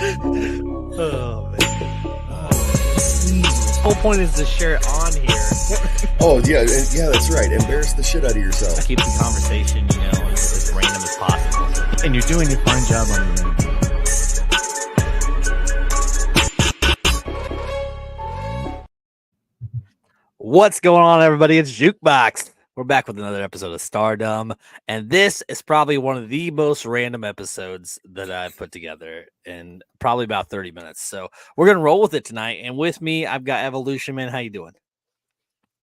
Oh man. The whole point is to share it on here. Oh yeah, that's right. Embarrass the shit out of yourself. Keep the conversation, as random as possible. And you're doing a fine job on your end. What's going on, everybody? It's Jukebox. We're back with another episode of StarrDumB, and this is probably one of the most random episodes that I've put together in probably about 30 minutes. So we're gonna roll with it tonight. And with me, I've got Ev.O.Lution, man. How you doing?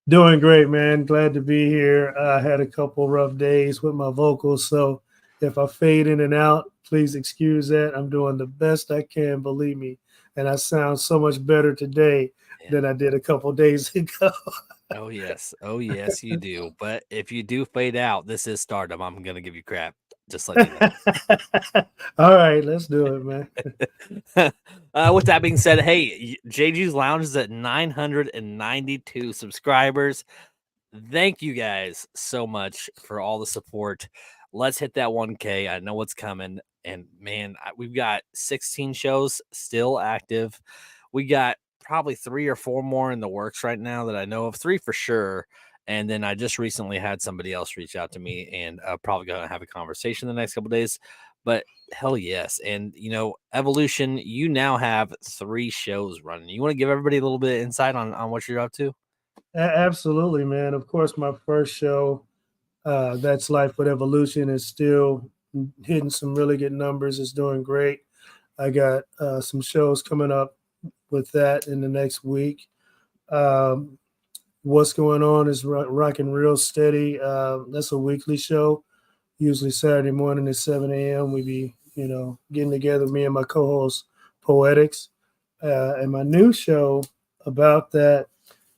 Doing great, man. Glad to be here. I had a couple rough days with my vocals, so if I fade in and out, please excuse that. I'm doing the best I can, believe me, and I sound so much better today than I did a couple days ago. Oh yes, you do. But if you do fade out, this is StarrDumB. I'm gonna give you crap. Just let you know. All right, let's do it, man. With that being said, hey, JG's Lounge is at 992 subscribers. Thank you guys so much for all the support. Let's hit that 1K. I know what's coming. And man, we've got 16 shows still active. We got probably 3 or 4 more in the works right now that I know of, 3 for sure. And then I just recently had somebody else reach out to me, and probably going to have a conversation the next couple of days. But hell yes. And, Ev.O.Lution, you now have 3 shows running. You want to give everybody a little bit of insight on what you're up to? Absolutely, man. Of course, my first show, That's Life with Ev.O.Lution, is still hitting some really good numbers. It's doing great. I got some shows coming up with that in the next week. What's going on is rocking real steady. That's a weekly show, usually Saturday morning at 7 a.m. We be, getting together, me and my co-host Poetics. And my new show about that,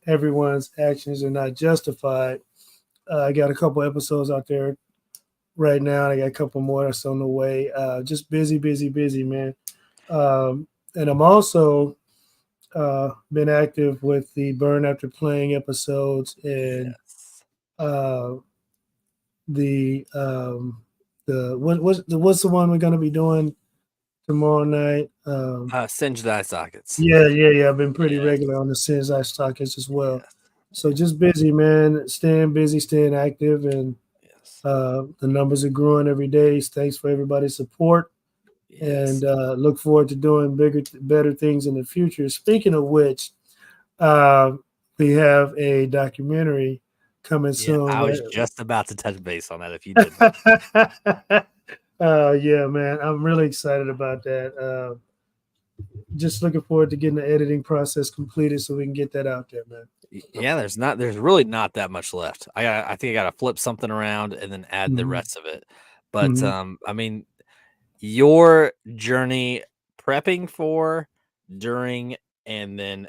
Everyone's Actions Are Not Justified. I got a couple episodes out there right now. I got a couple more that's on the way. Just busy, man. And I'm also been active with the Burn After Playing episodes, and what's the one we're going to be doing tomorrow night? Singe Thy Sockets. Yeah. I've been pretty regular on the Singe Thy Sockets as well. Yes. So just busy, man. Staying busy, staying active, and the numbers are growing every day. Thanks for everybody's support. Yes. And look forward to doing better things in the future. Speaking of which, we have a documentary coming soon. I was just about to touch base on that if you did. Yeah, man. I'm really excited about that. Just looking forward to getting the editing process completed so we can get that out there, man. Yeah, there's really not that much left. I think I got to flip something around and then add the rest of it. But I mean, your journey prepping for, during, and then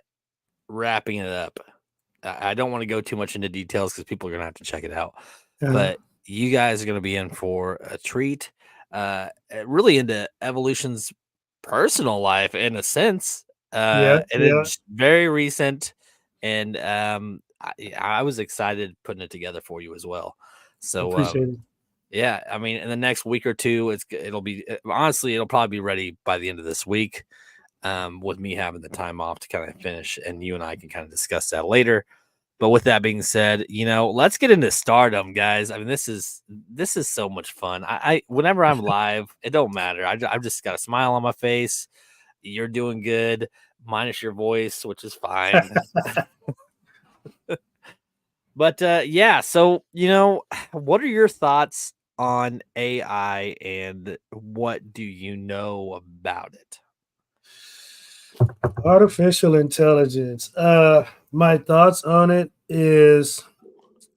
wrapping it up. I don't want to go too much into details because people are going to have to check it out. But you guys are going to be in for a treat, really into Ev.O.Lution's personal life in a sense. It's very recent. And I was excited putting it together for you as well. So appreciate it. Yeah, I mean, in the next week or two, it'll probably be ready by the end of this week, with me having the time off to kind of finish, and you and I can kind of discuss that later. But with that being said, let's get into StarrDumB, guys. I mean, this is so much fun. I whenever I'm live, it don't matter. I've just got a smile on my face. You're doing good, minus your voice, which is fine. But yeah, so what are your thoughts on AI, and what do you know about it? Artificial intelligence. My thoughts on it is,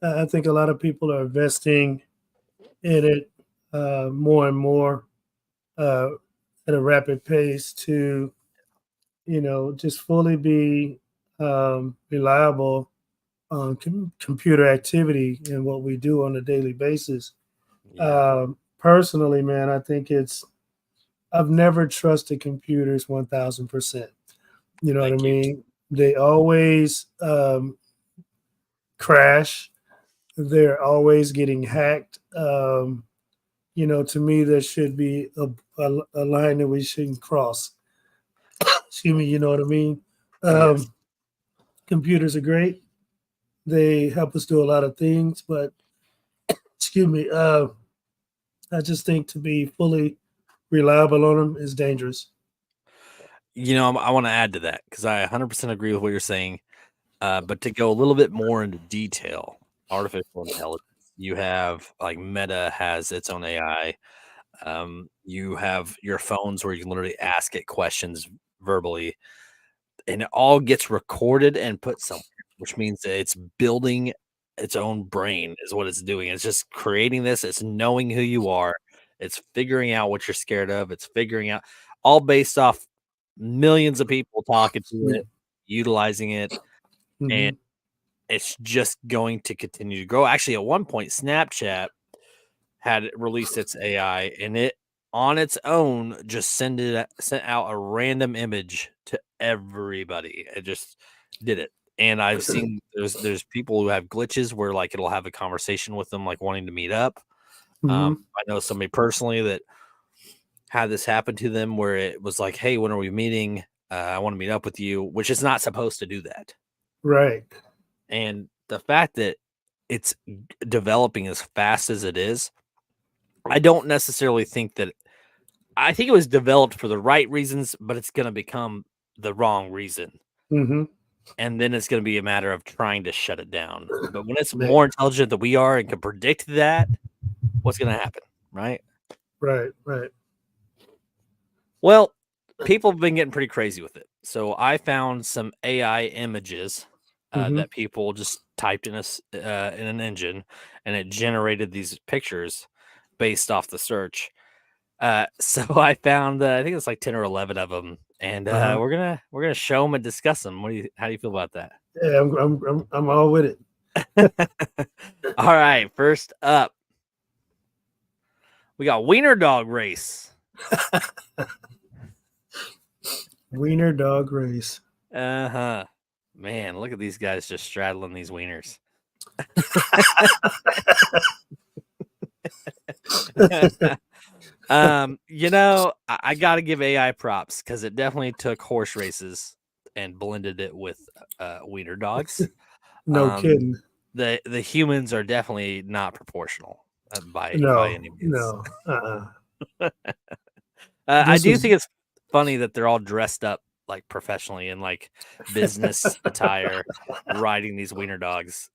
I think a lot of people are investing in it more and more at a rapid pace to, just fully be reliable on computer activity and what we do on a daily basis. Personally, man, I think I've never trusted computers 1,000%. You know what I mean? They always crash. They're always getting hacked. To me, there should be a line that we shouldn't cross. Excuse me, you know what I mean? Yes. Computers are great. They help us do a lot of things, but excuse me, I just think to be fully reliable on them is dangerous. I want to add to that because I 100% agree with what you're saying. But to go a little bit more into detail, artificial intelligence, you have like Meta has its own AI. You have your phones where you can literally ask it questions verbally, and it all gets recorded and put somewhere, which means that it's building its own brain, is what it's doing. It's just creating this, it's knowing who you are, it's figuring out what you're scared of, it's figuring out all based off millions of people talking to it, utilizing it, and Mm-hmm. it's just going to continue to grow. Actually, at one point, Snapchat had released its AI, and it on its own just sent out a random image to everybody. It just did it. And I've seen there's people who have glitches where like it'll have a conversation with them, like wanting to meet up. I know somebody personally that had this happen to them where it was like, "Hey, when are we meeting? I want to meet up with you," which is not supposed to do that. Right. And the fact that it's developing as fast as it is, I don't necessarily think that. I think it was developed for the right reasons, but it's going to become the wrong reason. Mm-hmm. And then it's going to be a matter of trying to shut it down. But when it's Yeah. more intelligent than we are and can predict that, what's going to happen? Right. Right. Right. Well, people have been getting pretty crazy with it. So I found some AI images Mm-hmm. that people just typed in in an engine, and it generated these pictures based off the search. So I found I think it's like 10 or 11 of them, and Uh-huh. we're gonna show them and discuss them. How do you feel about that? Yeah, I'm all with it. All right, first up, we got Wiener Dog Race. Wiener dog race. Uh-huh. Man, look at these guys just straddling these wieners. I got to give AI props because it definitely took horse races and blended it with wiener dogs. No kidding. The humans are definitely not proportional by any means. No. I do was think it's funny that they're all dressed up like professionally in like business attire, riding these wiener dogs.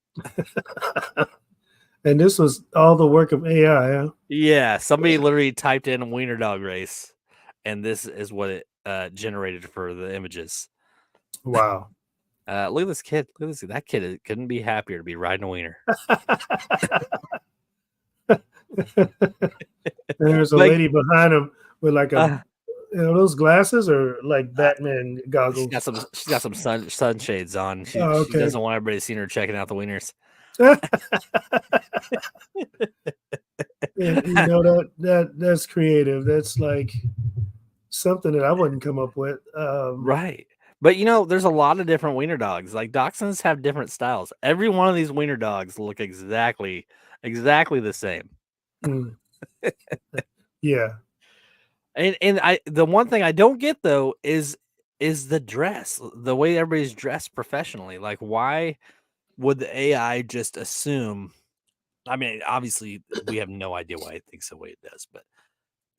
and this was all the work of AI, huh? Yeah, somebody literally typed in wiener dog race, and this is what it generated for the images. Wow. Look at this kid. Look at this. That kid couldn't be happier to be riding a wiener. There's a Like, lady behind him with like a those glasses or like Batman goggles. She's got some sunshades on. She Okay. doesn't want everybody seeing her checking out the wieners. And that's creative. That's like something that I wouldn't come up with. Right. But there's a lot of different wiener dogs. Like dachshunds have different styles. Every one of these wiener dogs look exactly the same. Yeah. And the one thing I don't get though is the dress, the way everybody's dressed professionally. Like, why would the AI just assume? I mean, obviously, we have no idea why it thinks the way it does, but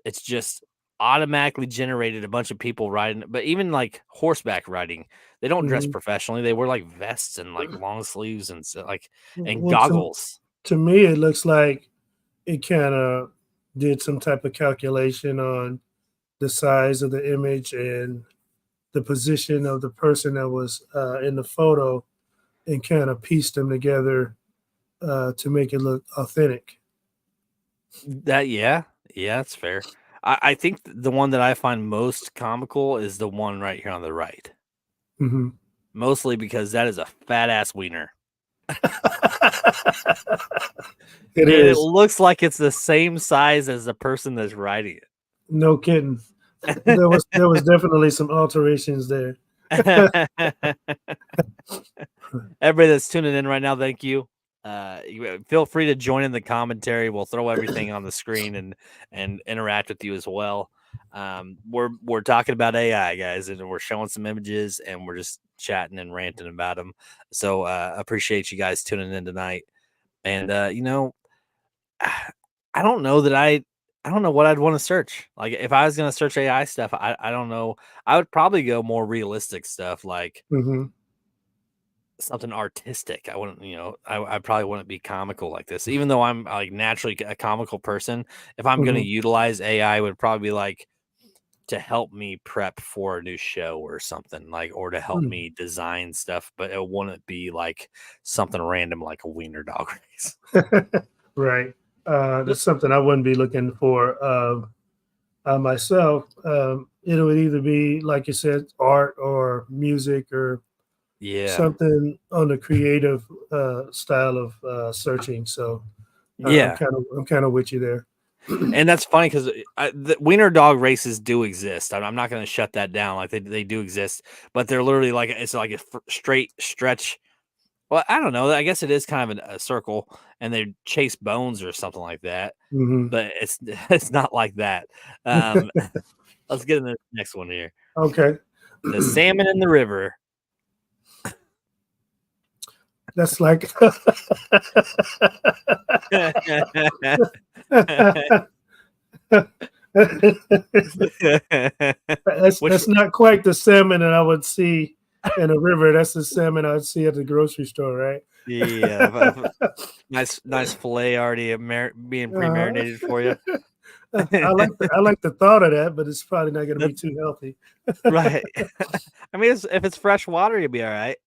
it's just automatically generated a bunch of people riding. But even like horseback riding, they don't dress professionally. They wear like vests and like long sleeves and and goggles. To me, it looks like it kind of did some type of calculation on the size of the image and the position of the person that was in the photo and kind of pieced them together to make it look authentic. Yeah, that's fair. I think the one that I find most comical is the one right here on the right. Mm-hmm. Mostly because that is a fat ass wiener. It looks like it's the same size as the person that's riding it. No kidding. There was definitely some alterations there. Everybody that's tuning in right now, thank you. Feel free to join in the commentary. We'll throw everything on the screen and interact with you as well. we're talking about AI, guys, and we're showing some images, and we're just chatting and ranting about them. So appreciate you guys tuning in tonight. And I don't know that I don't know what I'd want to search. Like if I was gonna search AI stuff, I don't know. I would probably go more realistic stuff, like Mm-hmm. something artistic. I wouldn't, I probably wouldn't be comical like this, even though I'm like naturally a comical person. If I'm going to Mm-hmm. utilize AI, it would probably be like to help me prep for a new show or something, like, or to help me design stuff, but it wouldn't be like something random like a wiener dog race. Right. That's something I wouldn't be looking for myself. It would either be, like you said, art or music or Yeah. something on the creative style of searching. So Yeah. I'm kind of with you there. And that's funny because the wiener dog races do exist. I'm not going to shut that down. Like they do exist, but they're literally like it's like a straight stretch. Well, I don't know. I guess it is kind of a circle, and they chase bones or something like that. Mm-hmm. But it's not like that. Let's get in the next one here. Okay. The salmon in the river. That's like that's not quite the salmon that I would see in a river. That's the salmon I'd see at the grocery store, right? Yeah, nice fillet already being pre-marinated for you. I like the thought of that, but it's probably not going to be too healthy. Right. I mean, if it's fresh water, you'll be all right.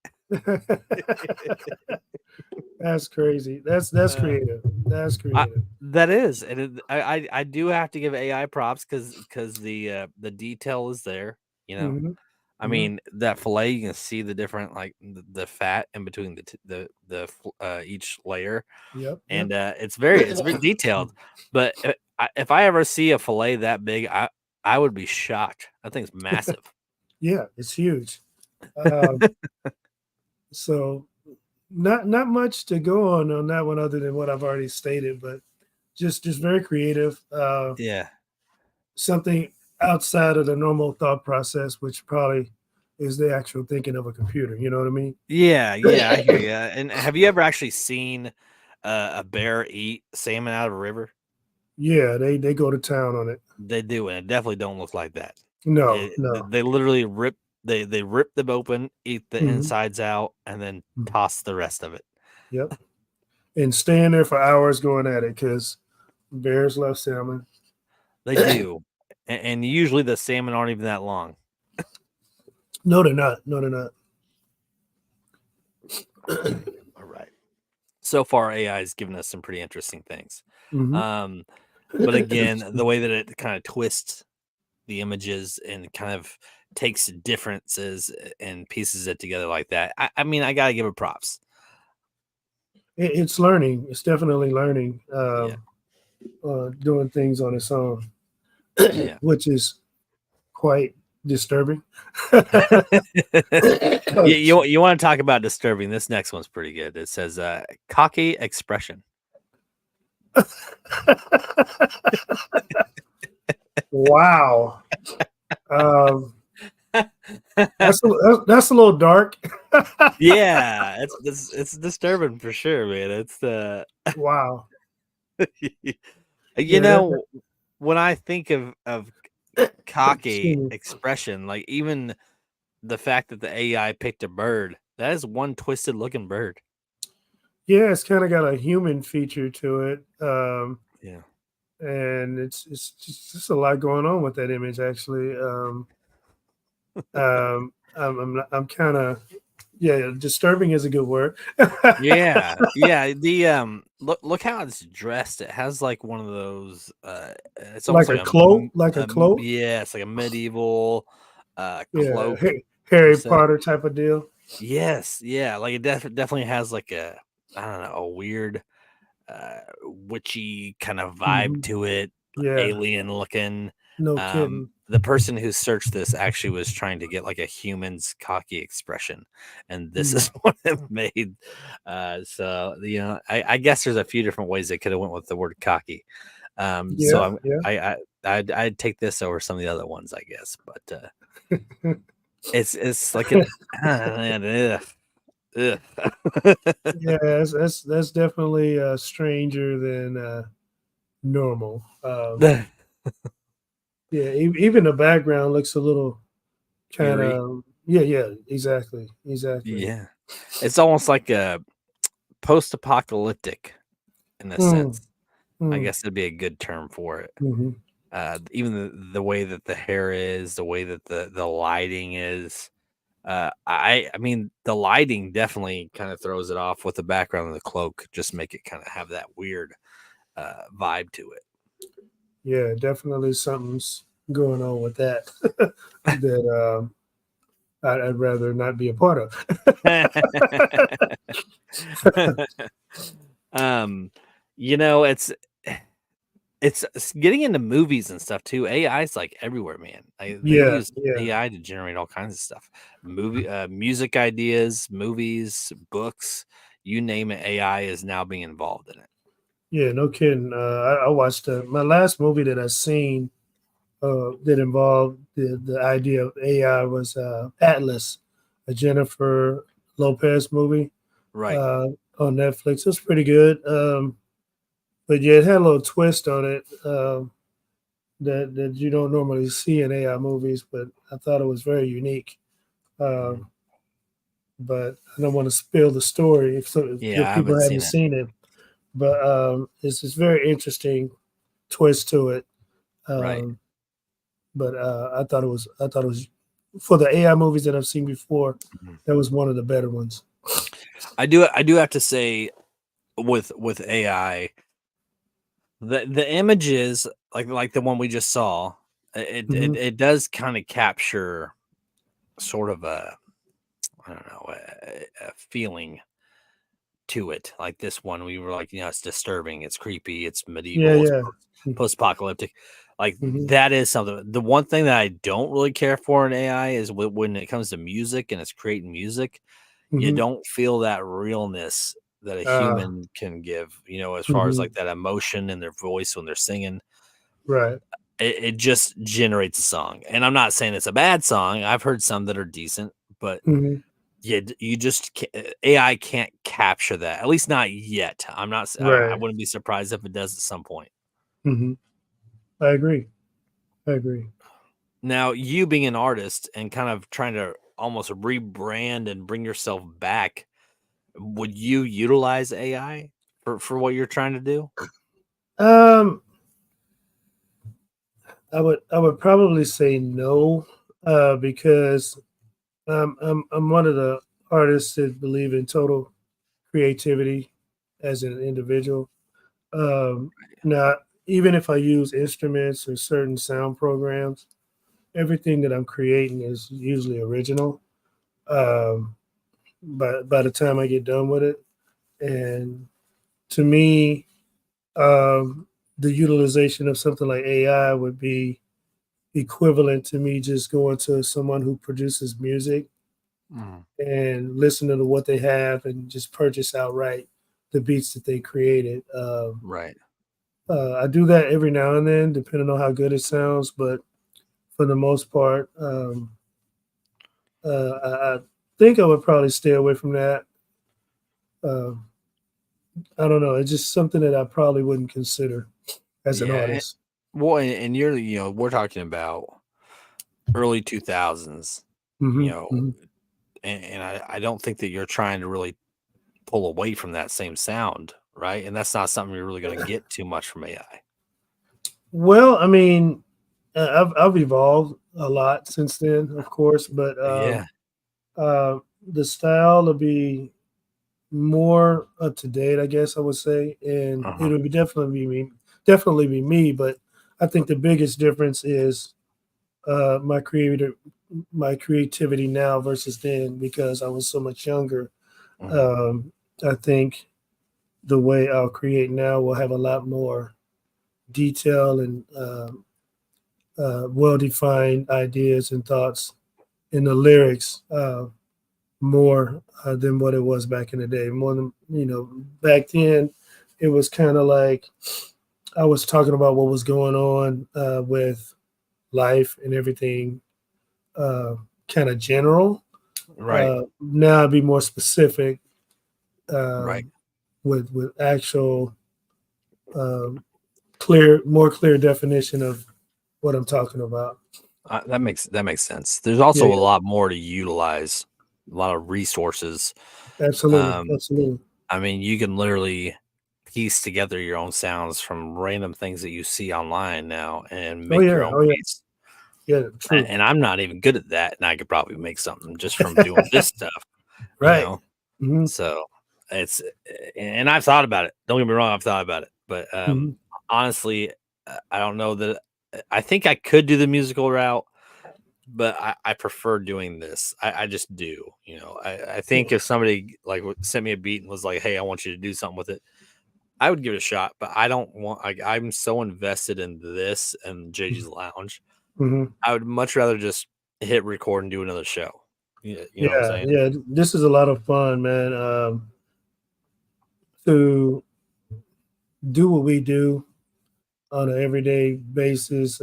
That's crazy. That's creative. That's creative. That is, and I do have to give AI props because the detail is there. Mm-hmm. I mean, that fillet, you can see the different, like the fat in between the each layer. Yep. And it's very detailed. But if I ever see a fillet that big, I would be shocked. That thing's massive. Yeah, it's huge. So not much to go on that one other than what I've already stated, but just very creative. Yeah. Something outside of the normal thought process, which probably is the actual thinking of a computer. You know what I mean? Yeah, I hear you. And have you ever actually seen a bear eat salmon out of a river? Yeah, they go to town on it. They do, and it definitely don't look like that. No. They literally rip them open, eat the insides out, and then toss the rest of it. Yep. And staying there for hours going at it because bears love salmon. They do. And usually the salmon aren't even that long. No, they're not. No, they're not. All right. So far, AI has given us some pretty interesting things. But again, the way that it kind of twists the images and kind of takes differences and pieces it together like that. I mean, I got to give it props. It's learning. It's definitely learning, doing things on its own, which is quite disturbing. You want to talk about disturbing? This next one's pretty good. It says cocky expression. Wow. That's a little dark. Yeah, it's disturbing for sure, man. It's wow. When I think of cocky expression, like even the fact that the AI picked a bird, that is one twisted looking bird. Yeah, it's kind of got a human feature to it. Yeah. And it's just a lot going on with that image, actually. I'm kind of disturbing is a good word. yeah. The look how it's dressed. It has like one of those it's almost like a cloak, a cloak. Yeah, it's like a medieval cloak. Harry Potter type of deal. Yes, yeah, like it definitely has like a, I don't know, a weird witchy kind of vibe to it. Yeah, alien looking. No kidding. The person who searched this actually was trying to get like a human's cocky expression, and this is what it made. So I guess there's a few different ways they could have went with the word cocky. So I'd take this over some of the other ones, I guess. But it's like an man, ugh. Yeah, that's definitely stranger than normal. Yeah, even the background looks a little kind Eerie. of yeah, exactly. Yeah, it's almost like a post-apocalyptic in a Mm, sense. I mm, guess it'd be a good term for it. mhm. Even the way that the hair is, the way that the lighting is. I mean, the lighting definitely kind of throws it off with the background of the cloak. Just make it kind of have that weird vibe to it. Yeah, definitely something's going on with that that I'd rather not be a part of. um, it's getting into movies and stuff too. AI is like everywhere, man. They Yeah, use yeah, AI to generate all kinds of stuff. Music ideas, movies, books, you name it. AI is now being involved in it. yeah. No kidding. I watched my last movie that I seen that involved the idea of AI was Atlas, a Jennifer Lopez movie Right. uh, on Netflix. It was pretty good, but yeah, it had a little twist on it that you don't normally see in AI movies. But I thought it was very unique. Mhm. Um, but I don't want to spill the story if Yeah, I people haven't haven't seen it. seen it. But it's this very interesting twist to it. Right. Um, but I thought it was for the AI movies that I've seen before. Mhm. That was one of the better ones. I do have to say with AI, the images like the one we just saw, it Hmm. it, it does kind of capture sort of a I don't know a feeling to it. Like this one, we were like, it's disturbing, it's creepy, it's Yeah, medieval, it's yeah. post-apocalyptic. Like Hmm. that is something. The one thing that I don't really care for in AI is when it comes to music and it's creating music, you Hmm. don't feel that realness that a Uh, human can give, as far as hmm. like that emotion in their voice when they're singing. Right. It just generates a song. And I'm not saying it's a bad song. I've heard some that are decent, but Hmm. you just AI can't capture that. At least not yet. I'm not. I Right. wouldn't be surprised if it does at some point. Hmm. I agree. I agree. Now, you being an artist and kind of trying to almost rebrand and bring yourself back, would you utilize AI for what you're trying to do? Um, I would probably say no, because I'm one of the artists that believe in total creativity as an individual. Um, Now, even if I use instruments or certain sound programs, everything that I'm creating is usually original. Um, by the time I get done with it, and to me, um, the utilization of something like AI would be equivalent to me just going to someone who produces music Mhm. and listening to what they have and just purchase outright the beats that they created. Right. I do that every now and then, depending on how good it sounds, but for the most part, I think I would probably stay away from that. Uh, I don't know. It's just something that I probably wouldn't consider as an Yeah. artist. Well, and you're, we're talking about early 2000s, you Hmm. know, Hmm. and I don't think that you're trying to really pull away from that same sound, right? And that's not something you're really going to get too much from AI. Well, I mean, I've evolved a lot since then, of course, but Yeah. uh, the style will be more up to date, I guess I would say, and it Uh-huh. would be definitely be me. But I think the biggest difference is my creativity now versus then because I was so much younger. Mhm. Um, I think the way I'll create now will have a lot more detail and well-defined ideas and thoughts in the lyrics more than what it was back in the day. More than back then, it was kind of like I was talking about what was going on with life and everything, kind of general. Right. Now I'd be more specific Right. with actual more clear definition of what I'm talking about. That makes sense. There's also Yeah, a lot more to utilize, a lot of resources. absolutely, Um, absolutely. I mean, you can literally piece together your own sounds from random things that you see online now and Oh make your yeah, own oh yeah, piece. yeah. True. And I'm not even good at that, and I could probably make something just from doing this stuff, you Right. know. Hmm. So it's and I've thought about it. Don't get me wrong, I've thought about it, but Hmm. honestly, I don't know that. I think I could do the musical route, but I prefer doing this. I just do. You know, I think if somebody like sent me a beat and was like, "Hey, I want you to do something with it," I would give it a shot. But I don't want. Like, I'm so invested in this and JG's Lounge. Hmm. I would much rather just hit record and do another show. You know what I'm Yeah, saying? yeah. This is a lot of fun, man. To do what we do on an everyday basis,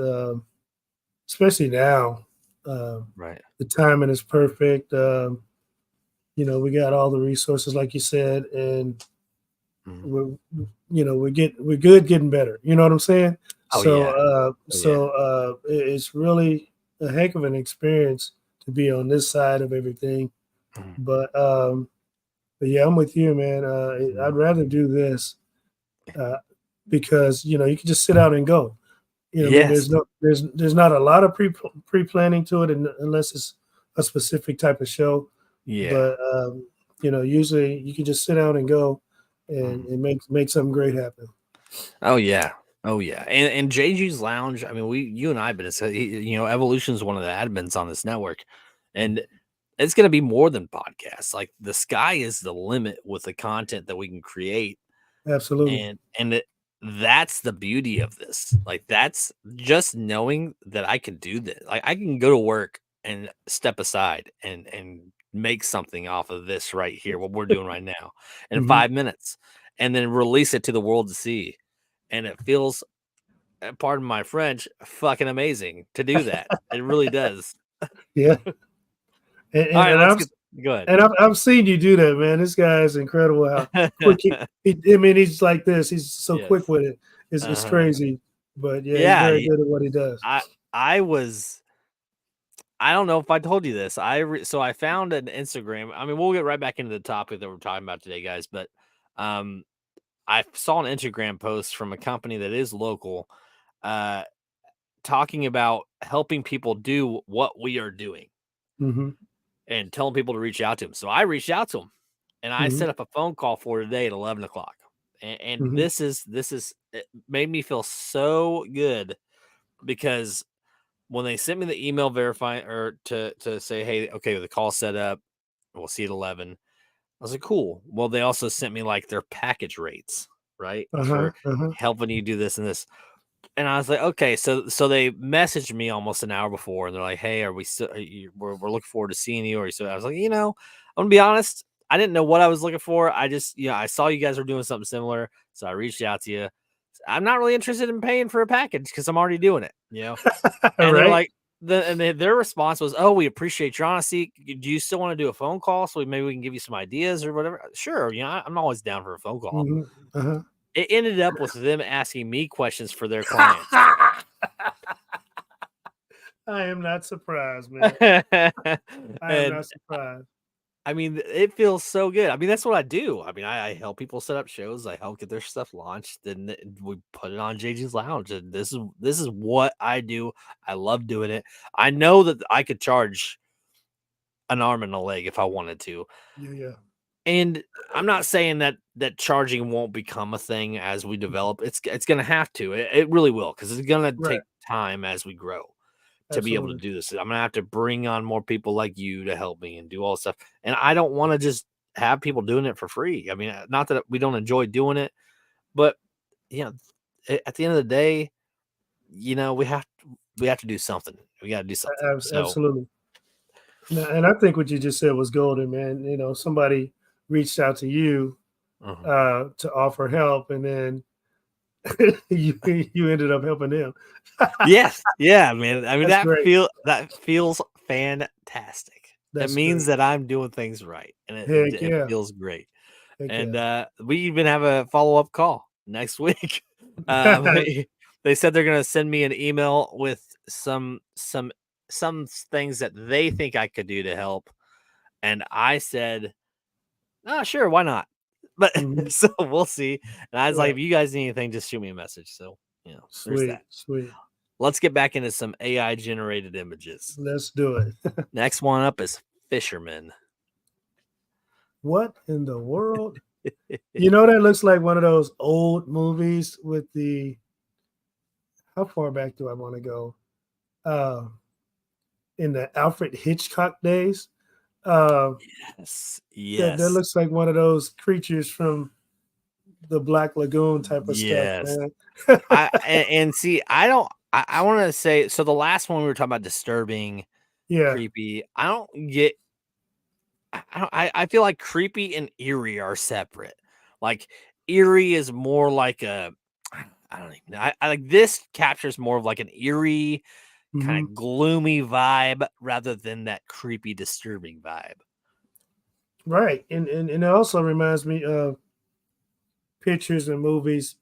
especially now. Right. The timing is perfect. We got all the resources, like you said, and Mhm. we're good getting better. You know what I'm saying? Oh So yeah. Oh yeah. it's really a heck of an experience to be on this side of everything. Mhm. But yeah, I'm with you, man. I'd Mhm. rather do this uh, because you can just sit out and go. You know, what I mean, Yes. there's not a lot of pre planning to it, unless it's a specific type of show. Yeah. But usually you can just sit down and go, and Mhm. make something great happen. Oh yeah. Oh yeah. And JG's Lounge. I mean, you and I have been. Evolution is one of the admins on this network, and it's going to be more than podcasts. Like the sky is the limit with the content that we can create, Absolutely. and that's the beauty of this. Like that's just knowing that I can do this. Like I can go to work and step aside and make something off of this right here, what we're doing right now, in Hmm. 5 minutes, and then release it to the world to see. And it feels, pardon my French, fucking amazing to do that. It really does. Yeah, and All and, right, and let's I've get good. and I've seen you do that, man. This guy is incredible. How quick I mean, he's like this. He's so quick Yes. with it. It's Uh-huh. crazy. But yeah, he's Yeah, very good at what he does. I I was I don't know if I told you this. So I found an Instagram. I mean, we'll get right back into the topic that we're talking about today, guys. But um, I saw an Instagram post from a company that is local, uh, talking about helping people do what we are doing Hmm. and telling people to reach out to them. So I reached out to them and I Hmm. set up a phone call for today at 11 o'clock. And Hmm. this is it made me feel so good because when they sent me the email verifying or to say, hey, okay, the call set up, we'll see you at 11. I was like, cool. Well, they also sent me like their package rates, right? Uh-huh. For Uh-huh. helping you do this and this. And I was like, okay, so they messaged me almost an hour before, and they're like, "Hey, are we still? We're looking forward to seeing you." Or so I was like, I'm gonna be honest, I didn't know what I was looking for. I just, I saw you guys were doing something similar, so I reached out to you. I'm not really interested in paying for a package because I'm already doing it. All And they're right. like, their response was, "Oh, we appreciate your honesty. Do you still want to do a phone call so maybe we can give you some ideas or whatever?" Sure, I'm always down for a phone call. Hmm. Uh-huh. It ended up with them asking me questions for their clients. I am not surprised, man. I am And not surprised. I mean, it feels so good. I mean, that's what I do. I mean, I help people set up shows. I help get their stuff launched. Then we put it on JG's Lounge. And this is what I do. I love doing it. I know that I could charge an arm and a leg if I wanted to. Yeah, yeah. And I'm not saying that charging won't become a thing as we develop. It's gonna have to. It really will, because it's gonna Right. take time as we grow to be able to Absolutely. do this. I'm gonna have to bring on more people like you to help me and do all this stuff. And I don't want to just have people doing it for free. I mean, not that we don't enjoy doing it, but you know, at the end of the day, we have to do something. We got to do something. So, Absolutely. And I think what you just said was golden, man. Somebody reached out to you mhm. to offer help, and then you ended up helping them. Yes, yeah, man. I mean, That's great. that feels fantastic. It That's means great. that I'm doing things right, and Heck it yeah. feels great. Heck And yeah. we even have a follow-up call next week. They said they're gonna send me an email with some things that they think I could do to help, and I said, "Oh, sure, why not?" But Mhm. so we'll see. And I was like, Right. "If you guys need anything, just shoot me a message." So, there's that. Sweet. Sweet. Let's get back into some AI generated images. Let's do it. Next one up is fisherman. What in the world? That looks like one of those old movies with the how far back do I want to go? Uh, in the Alfred Hitchcock days. Uh, Yes. that Yes. looks like one of those creatures from the Black Lagoon type of stuff, Yes. man. And see, I want to say so the last one we were talking about disturbing, Yeah. creepy. I don't get I feel like creepy and eerie are separate. Like eerie is more like a I don't even know. I like this captures more of like an eerie kind Hmm. of gloomy vibe rather than that creepy disturbing vibe. Right. And it also reminds me of pictures and movies,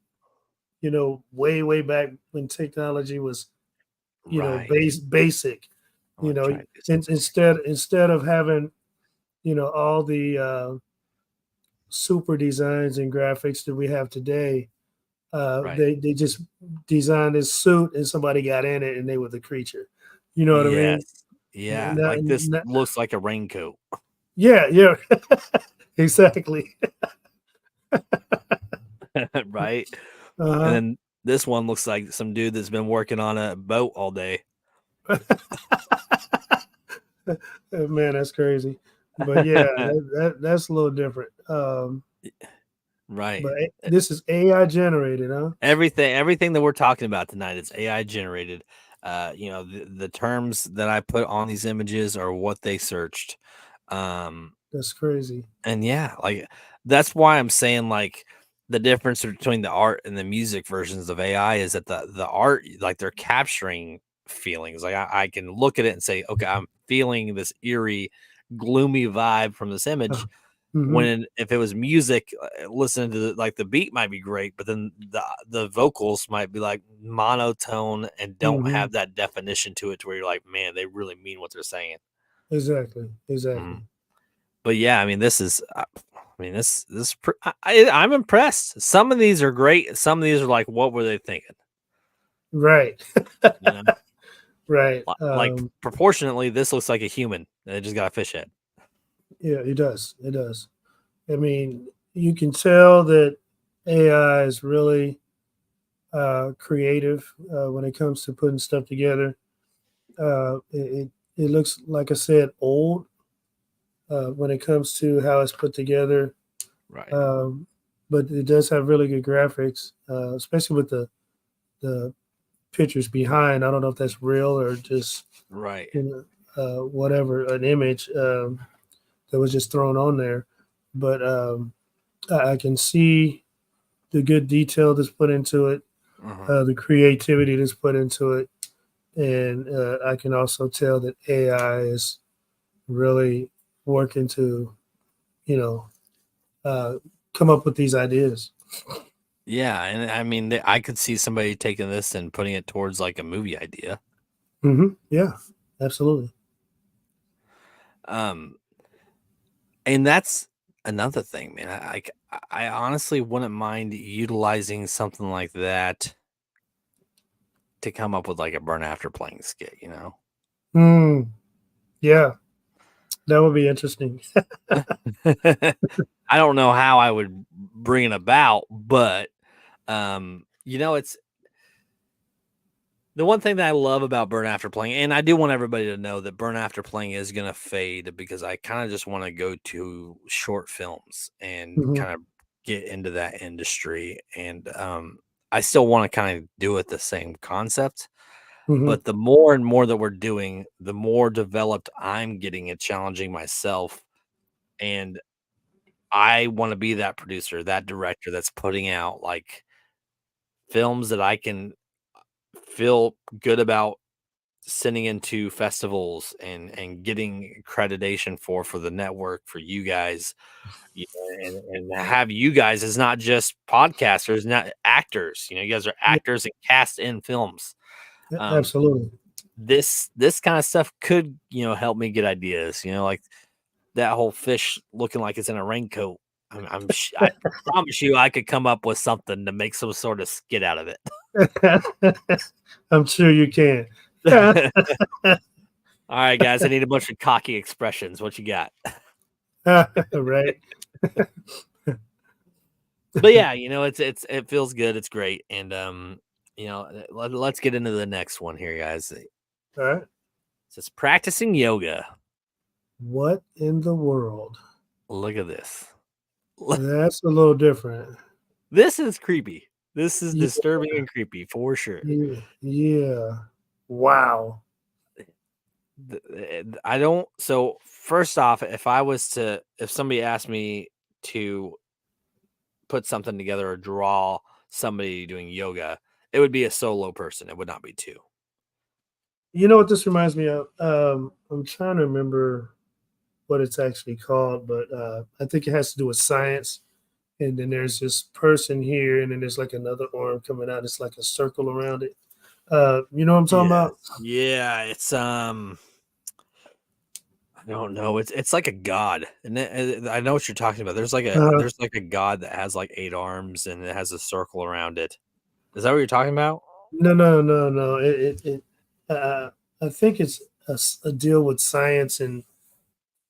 way back when technology was, Right. basic, I'm you gonna know, try to do something real quick. instead of having, all the super designs and graphics that we have today. Right. They just designed this suit and somebody got in it and they were the creature. You know what I mean? Yes. Yeah. Now- Like this now- looks like a raincoat. yeah, yeah, exactly. Right. And Uh then this one looks like some dude that's been working on a boat all day. huh. Man, that's crazy. But yeah, that's a little different. Right. But this is AI generated, huh? Everything that we're talking about tonight is AI generated. The terms that I put on these images are what they searched. Um, That's crazy. and yeah, like that's why I'm saying like the difference between the art and the music versions of AI is that the art, like they're capturing feelings. Like I can look at it and say, okay, I'm feeling this eerie, gloomy vibe from this image. Hmm. When if it was music, listening to like the beat might be great, but then the vocals might be like monotone and don't Hmm. have that definition to it to where you're like, man, they really mean what they're saying. Exactly. Mhm. Exactly. But yeah, I mean, this is, I mean, I'm impressed. Some of these are great. Some of these are like, what were they thinking? Right. You know, Right. like proportionately, this looks like a human. They just got a fish head. Yeah, it does. It does. I mean, you can tell that AI is really creative when it comes to putting stuff together. It looks, like I said, old when it comes to how it's put together, Right. um, but it does have really good graphics, especially with the pictures behind. I don't know if that's real or just Right. whatever, an image that was just thrown on there. But I can see the good detail that's put into it, Uh-huh. the creativity that's put into it, and I can also tell that AI is really working to, you know, uh, come up with these ideas. Yeah, and I mean, I could see somebody taking this and putting it towards like a movie idea. Yeah, absolutely. Um, and that's another thing, man. I honestly wouldn't mind utilizing something like that to come up with like a burn after playing skit, you know? Mm, yeah, that would be interesting. I don't know how I would bring it about, but it's the one thing that I love about burn after playing, and I do want everybody to know that burn after playing is gonna fade because I kind of just want to go to short films and Hmm. kind of get into that industry. And I still want to kind of do it the same concept, Hmm. but the more and more that we're doing, the more developed I'm getting at challenging myself. And I want to be that producer, that director that's putting out like films that I can feel good about sending into festivals and getting accreditation for the network, for you guys, and have you guys as not just podcasters, not actors. You guys are actors and cast in films. Absolutely. This kind of stuff could help me get ideas. Like that whole fish looking like it's in a raincoat. I promise you, I could come up with something to make some sort of skit out of it. I'm sure you can. All right, guys, I need a bunch of cocky expressions. What you got? Right. But yeah, it feels good. It's great, and let's get into the next one here, guys. All right. It says practicing yoga. What in the world? Look at this. That's a little different. This is creepy. This is disturbing and creepy for sure. Yeah. Wow. I don't. So first off, if somebody asked me to put something together or draw somebody doing yoga, it would be a solo person. It would not be two. You know what this reminds me of? I'm trying to remember what it's actually called, but I think it has to do with science. And then there's this person here, and then there's like another arm coming out. It's like a circle around it. You know what I'm talking about? Yeah, it's I don't know. It's like a god, and I know what you're talking about. There's like a god that has like 8 arms, and it has a circle around it. Is that what you're talking about? No. I think it's a deal with science and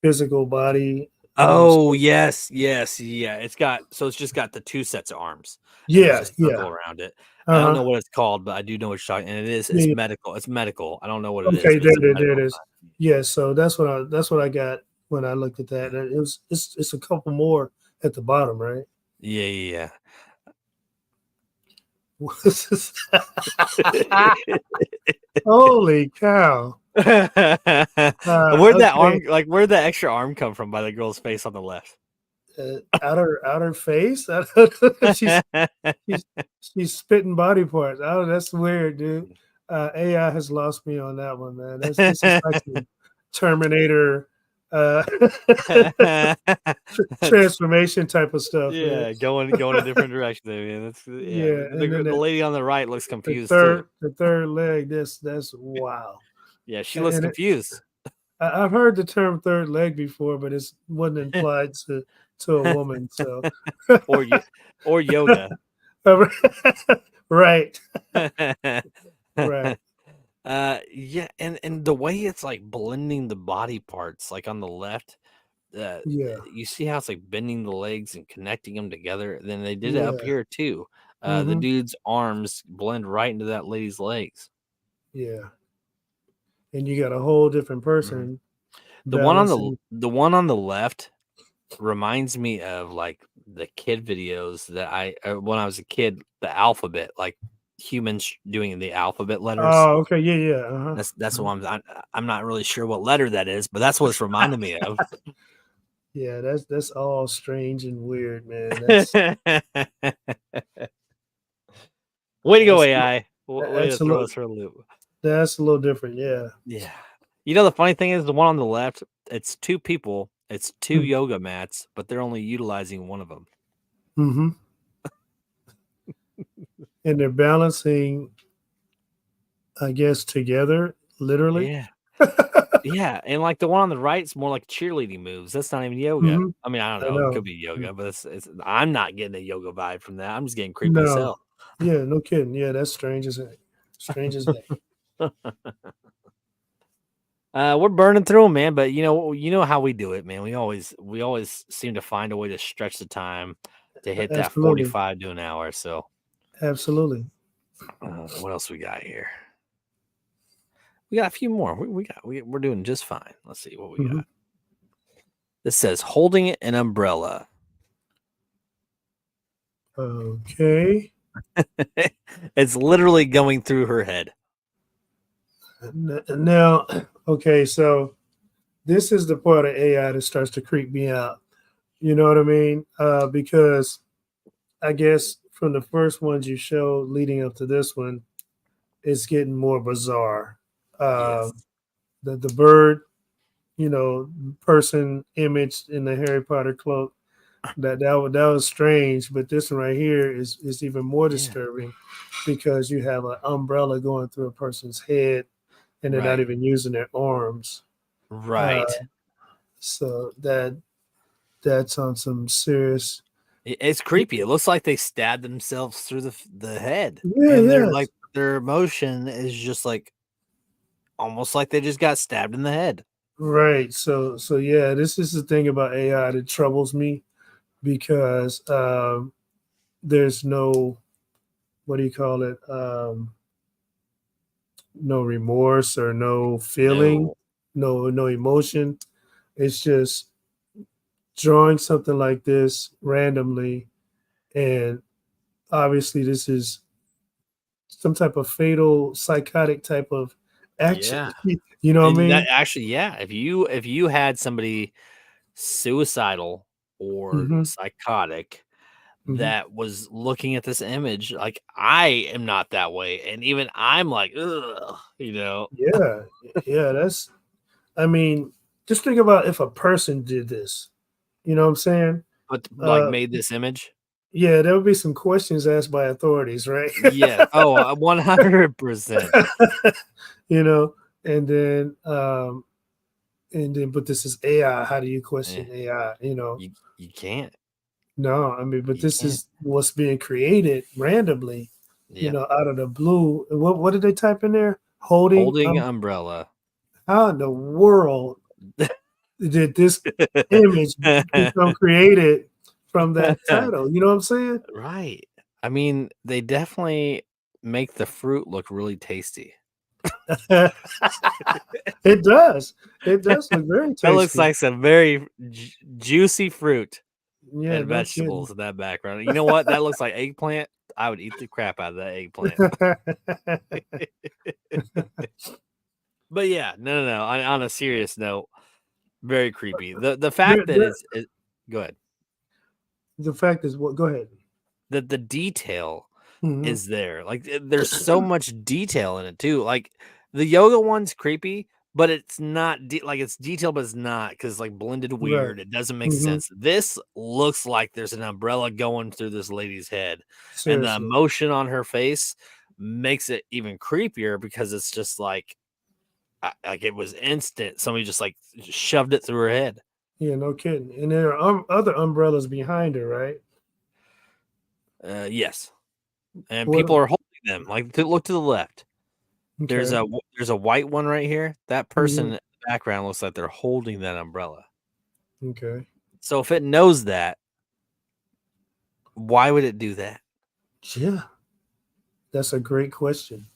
physical body. Oh, yes, yeah. It's just got the 2 sets of arms. Yeah, circle around it. I don't know what it's called, but I do know what you're talking. And it's medical. It's medical. I don't know what it is. Okay, there it is. Yeah, so that's what I got when I looked at that. And it's a couple more at the bottom, right? Yeah. Holy cow! Where'd that arm, where'd that extra arm come from by the girl's face on the left? Out her face. she's spitting body parts. Oh, that's weird, dude. AI has lost me on that one, man. This is like Terminator transformation type of stuff. Yeah, man. going a different direction there, man. That's the lady on the right looks confused. The third leg. That's wow. Yeah, she looks confused. I've heard the term third leg before, but it wasn't implied to a woman. So or yoga. Right. Right. Yeah, and the way it's like blending the body parts, like on the left, you see how it's like bending the legs and connecting them together. Then they did it up here too. The dude's arms blend right into that lady's legs. Yeah, and you got a whole different person. The one on the left reminds me of like the kid videos that when I was a kid, the alphabet, like humans doing the alphabet letters. Oh, okay, yeah. That's what I'm not really sure what letter that is, but that's what it's reminding me of. Yeah, that's all strange and weird, man. Way to go, AI. Way to throw us for a loop. That's a little different, yeah. Yeah. The funny thing is, the one on the left, it's 2 people, it's 2 yoga mats, but they're only utilizing one of them. Mm-hmm. And they're balancing, I guess, together, literally. Yeah. Yeah, and like the one on the right is more like cheerleading moves. That's not even yoga. Mm-hmm. I mean, I don't know. It could be yoga, but I'm not getting a yoga vibe from that. I'm just getting creepy as hell. Yeah, no kidding. Yeah, that's strange as heck. Strange as heck. We're burning through them, man. But you know how we do it, man. We always seem to find a way to stretch the time to hit that 45 to an hour. So, absolutely. What else we got here? We got a few more. We're doing just fine. Let's see what we got. This says holding an umbrella. Okay. It's literally going through her head. Now, okay, so this is the part of AI that starts to creep me out. You know what I mean? Because I guess from the first ones you showed leading up to this one, it's getting more bizarre. Yes. The bird, person image in the Harry Potter cloak. That was strange, but this one right here is even more Yeah. disturbing because you have an umbrella going through a person's head and they're not Right. even using their arms. Right. So that's on some serious. It's creepy. It looks like they stabbed themselves through the head, Yeah, and they're yeah, like their emotion is just like almost like they just got stabbed in the head. right. So yeah, this is the thing about AI that troubles me because there's no, what do you call it? No remorse or no feeling, No. no emotion. It's just drawing something like this randomly, and obviously this is some type of fatal psychotic type of action. Yeah. You know what I And that mean? actually, yeah, if you had somebody suicidal or Hmm. psychotic Hmm. that was looking at this image, like I am not that way, and even I'm like, ugh, Yeah, yeah. I mean, just think about if a person did this. You know what I'm saying? but like Uh, made this image. yeah, there would be some questions asked by authorities, right? Yeah. Oh, 100%. you know, and then um, but this is AI. How do you Eh, question AI? you can't. No, I mean, but You this can't. is what's being created randomly, Yeah. out of the blue. What did they type in there? Holding Holding umbrella. how in the world did this image become created from that title? You know what I'm saying? Right. I mean, they definitely make the fruit look really tasty. It does. It does look very That looks tasty. like some very juicy fruit Yeah, and no kidding. vegetables in that background. You know what? That looks like eggplant. I would eat the crap out of that eggplant. But yeah, no. On a serious note, very creepy. The There- fact that there- go ahead. the fact is, what? Go ahead. That the detail Mhm. is there. Like there's so much detail in it too. Like the yoga one's creepy, but it's not like it's detailed, but it's not because like blended Right. weird. It doesn't make Mhm. sense. This looks like there's an umbrella going through this lady's head, and the Seriously. emotion on her face makes it even creepier because it's just like it was instant. Somebody just like shoved it through her head. Yeah, no kidding. And there are other umbrellas behind her, right? Yes, and What? people are holding them. Like look to the left. There's Okay. a white one right here. That person Mhm. in the background looks like they're holding that umbrella. Okay. So if it knows that, why would it do that? Yeah, that's a great question.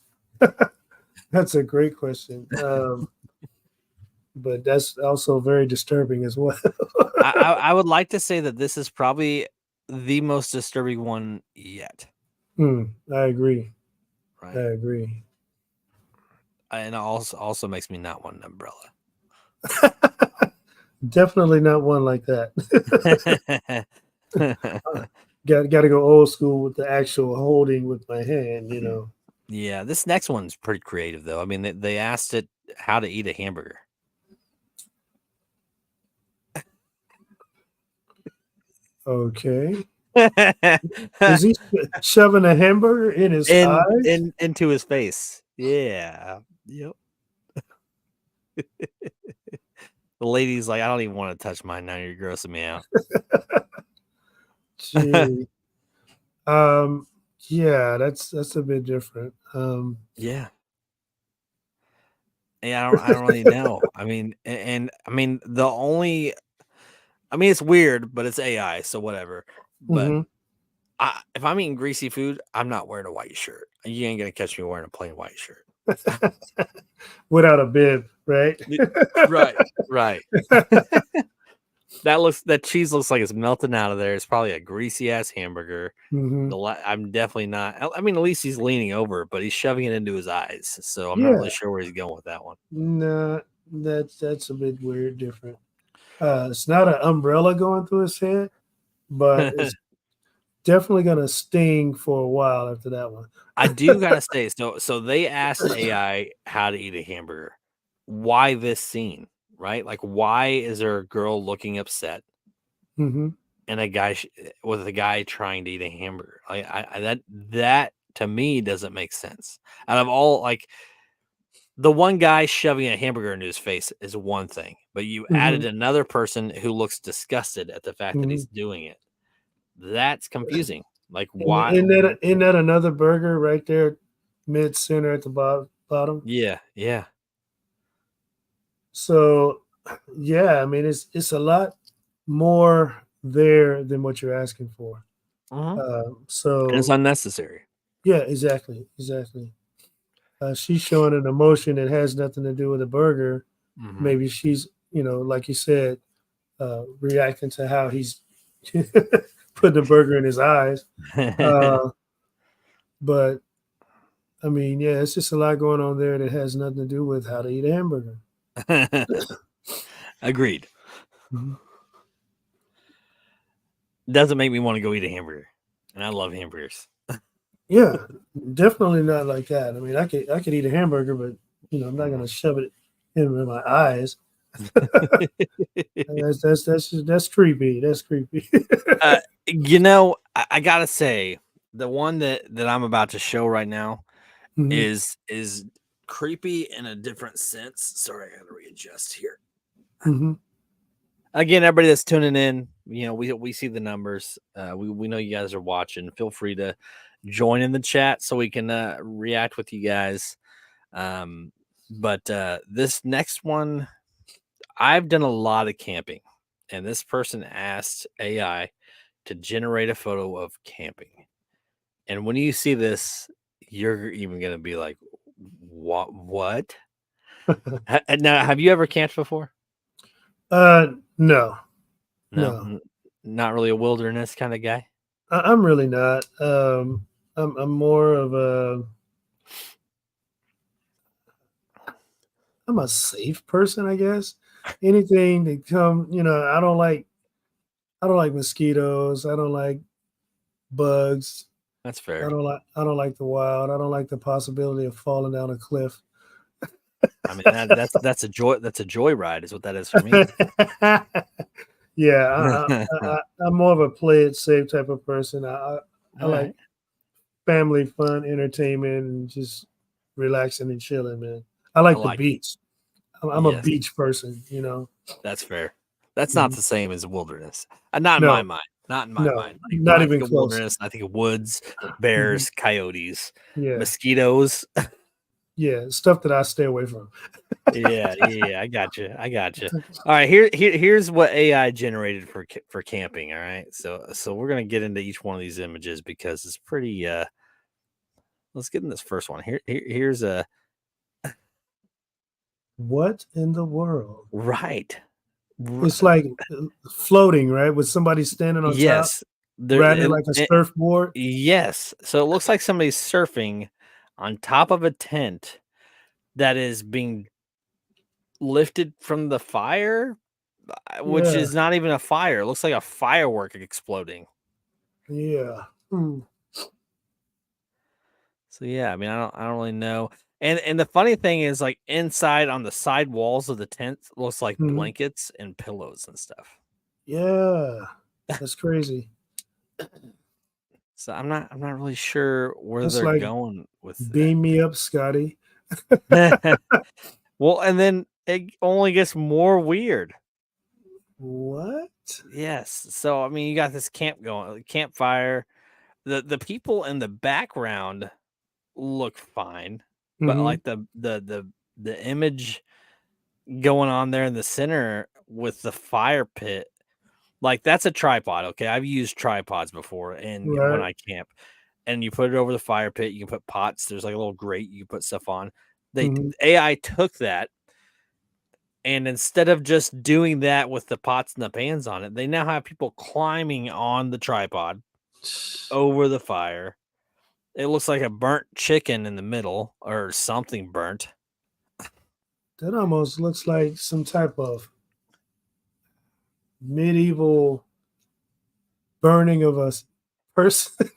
That's a great question. But that's also very disturbing as well. I would like to say that this is probably the most disturbing one yet, I agree. I right? agree. And it also makes me not want an umbrella. Definitely not one like that. Got to go old school with the actual holding with my hand. Yeah, this next one's pretty creative though. I mean, they asked it how to eat a hamburger. Okay. Is he shoving a hamburger in his eyes? Into his face. Yeah. Yep. The lady's like, I don't even want to touch mine now. You're grossing me out. Gee. Yeah, that's a bit different. Yeah. Yeah, I don't really know. I mean, and I mean it's weird, but it's AI, so whatever. But Mhm. if I'm eating greasy food, I'm not wearing a white shirt. You ain't gonna catch me wearing a plain white shirt. Without a bib, right? Right, right. That cheese looks like it's melting out of there. It's probably a greasy ass hamburger. Mhm. I'm definitely not. I mean, at least he's leaning over, but he's shoving it into his eyes. So I'm not Yeah. really sure where he's going with that one. Nah, that's a bit weird, different. It's not an umbrella going through his head, but definitely gonna sting for a while after that one. I do gotta say, so they asked AI how to eat a hamburger. Why this scene, right? Like, why is there a girl looking upset Hmm. and a guy with a guy trying to eat a hamburger? Like, that to me doesn't make sense. Out of all, like, the one guy shoving a hamburger into his face is one thing, but you Hmm. added another person who looks disgusted at the fact that Hmm. he's doing it. That's confusing. Like, And why? isn't that another burger right there, mid center at the bottom? Yeah, yeah. So, yeah, I mean, it's a lot more there than what you're asking for. Mhm. And it's So, unnecessary. yeah, exactly. She's showing an emotion that has nothing to do with the burger. Mhm. Maybe she's, like you said, reacting to how he's putting the burger in his eyes. Uh, but I mean, yeah, it's just a lot going on there that has nothing to do with how to eat a hamburger. Agreed. Mhm. Doesn't make me want to go eat a hamburger, and I love hamburgers. Yeah, definitely not like that. I mean, I could eat a hamburger, but I'm not gonna shove it in my eyes. That's creepy. That's creepy. I gotta say, the one that I'm about to show right now Mhm. is creepy in a different sense. Sorry, I gotta readjust here. Mhm. Again, everybody that's tuning in, we see the numbers. We know you guys are watching. Feel free to join in the chat so we can react with you guys. But this next one, I've done a lot of camping, and this person asked AI to generate a photo of camping. And when you see this, you're even gonna be like, "What? What?" Now, have you ever camped before? No, No, no. not really a wilderness kind of guy. I'm really not. I'm more of I'm a safe person, I guess. Anything that come, I don't like mosquitoes. I don't like bugs. That's I fair. don't like I don't like the wild. I don't like the possibility of falling down a cliff. I mean that's a joy. That's a joyride, is what that is for me. Yeah, All I'm more of a play it safe type of person. I like right, family fun, entertainment, and just relaxing and chilling, man. I I like the like it. beach. I'm a Yes, beach person. that's fair. That's not Mhm. the same as wilderness. Not in my No, mind. Not in my no, mind. Like when not I think even of close. wilderness, I think of woods, Mhm. bears, coyotes, Yeah, mosquitoes. yeah, stuff that I stay away from. Yeah. I got you. I got you. All right, here's what AI generated for camping. All right, so we're gonna get into each one of these images because it's pretty. Let's get in this first one. Here's a What in the world? right. It's like floating, right? With somebody standing on top, Yes, there. riding it like a surfboard. Yes, so it looks like somebody's surfing on top of a tent that is being lifted from the fire, which Yeah, is not even a fire. It looks like a firework exploding. yeah. So yeah, I mean, I don't really know. And the funny thing is, like inside on the side walls of the tent looks like Mhm. blankets and pillows and stuff. Yeah, that's crazy. So I'm not really sure where That's they're like going with beam me up, Scotty. that. Well, and then it only gets more weird. What? Yes. So I mean, you got this campfire. The people in the background look fine, but Mhm. like the image going on there in the center with the fire pit, like that's a tripod. Okay, I've used tripods before, and when Right. I camp, and you put it over the fire pit, you can put pots. There's like a little grate you put stuff on. They Mhm. AI took that, and instead of just doing that with the pots and the pans on it, they now have people climbing on the tripod over the fire. It looks like a burnt chicken in the middle or something burnt. That almost looks like some type of medieval burning of a person.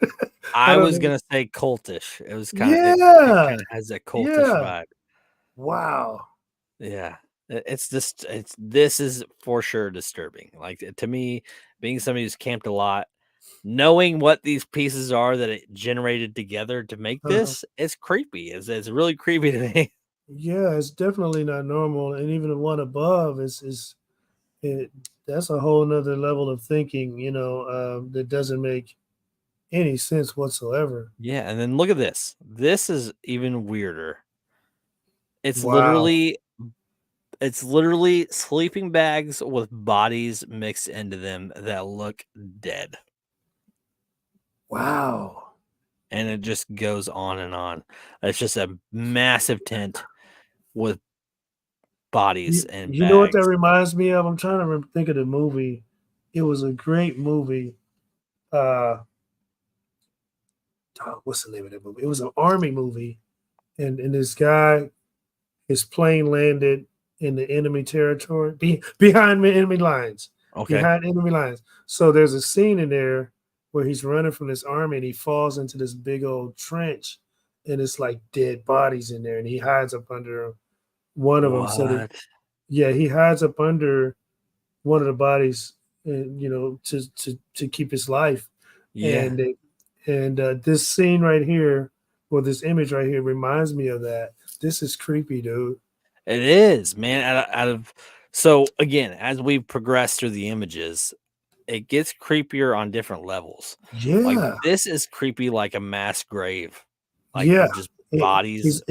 I don't was know. gonna say cultish. It was kind of it Yeah, kind of has that cultish yeah. vibe. Wow. Yeah. It's just this is for sure disturbing. Like to me, being somebody who's camped a lot, knowing what these pieces are that it generated together to make Uh-huh. this, it's creepy. It's really creepy to me. Yeah, it's definitely not normal, and even the one above is it. That's a whole nother level of thinking, that doesn't make any sense whatsoever. Yeah, and then look at this. This is even weirder. It's Wow. literally it's literally sleeping bags with bodies mixed into them that look dead. Wow. And it just goes on and on. It's just a massive tent with bodies and You know what that bags. reminds me of? I'm trying to think of the movie. It was a great movie. Uh, what's the name of that movie? It was an army movie, and this guy, his plane landed in the enemy territory, behind the enemy lines, Okay. behind enemy lines. So there's a scene in there where he's running from this army and he falls into this big old trench, and it's like dead bodies in there, and he hides up under one of them. So that What? yeah, he hides up under one of the bodies, to keep his life. Yeah, And this scene right here, or this image right here, reminds me of that. This is creepy, dude. it is, man. Out of so again, as we progress through the images, it gets creepier on different levels. Like Yeah, this is creepy like a mass grave. Like yeah, with just bodies.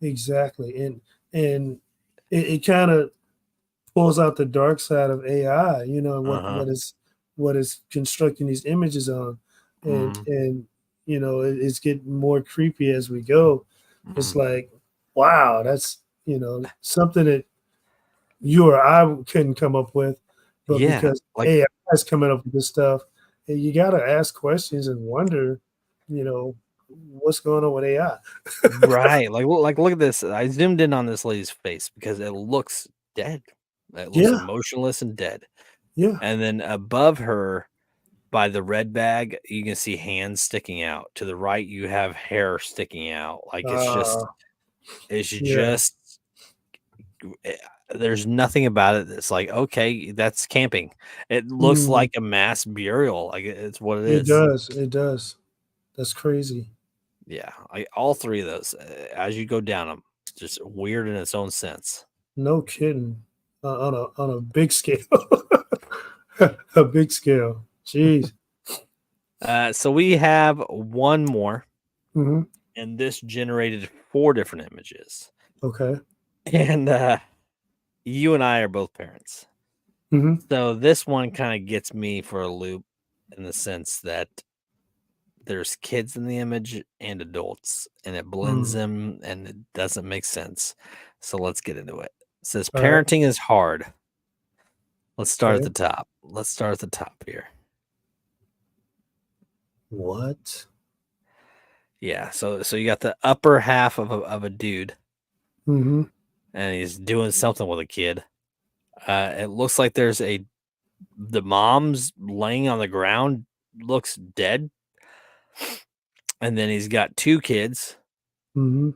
exactly, and it kind of pulls out the dark side of AI. What Uh-huh. what is constructing these images on, and Mhm, it's getting more creepy as we go. It's mhm. like, wow, that's something that you or I couldn't come up with, but Yeah, because like AI is coming up with this stuff, you got to ask questions and wonder, you know, what's going on with AI. right. Like look at this. I zoomed in on this lady's face because it looks dead. It looks Yeah, emotionless and dead. yeah. And then above her by the red bag, you can see hands sticking out. To the right, you have hair sticking out. Like Uh, it's yeah. just eh, there's nothing about it that's like, okay, that's camping. It looks Mm, like a mass burial. Like it's what it it is. does. It does. That's crazy. Yeah, all three of those as you go down them, just weird in its own sense. No kidding. On a big scale. A big scale. Jeez. So we have one more, Hmm. and this generated 4 different images. Okay. And you and I are both parents. Hmm. So this one kind of gets me for a loop in the sense that there's kids in the image and adults, and it blends Mm. them and it doesn't make sense. So let's get into it. It says All right. parenting is hard. Let's start at Okay. the top. Let's start at the top here. What? Yeah, so you got the upper half of a dude, Hmm. and he's doing something with a kid. It looks like the mom's laying on the ground, looks dead, and then he's got 2 kids. Hmm.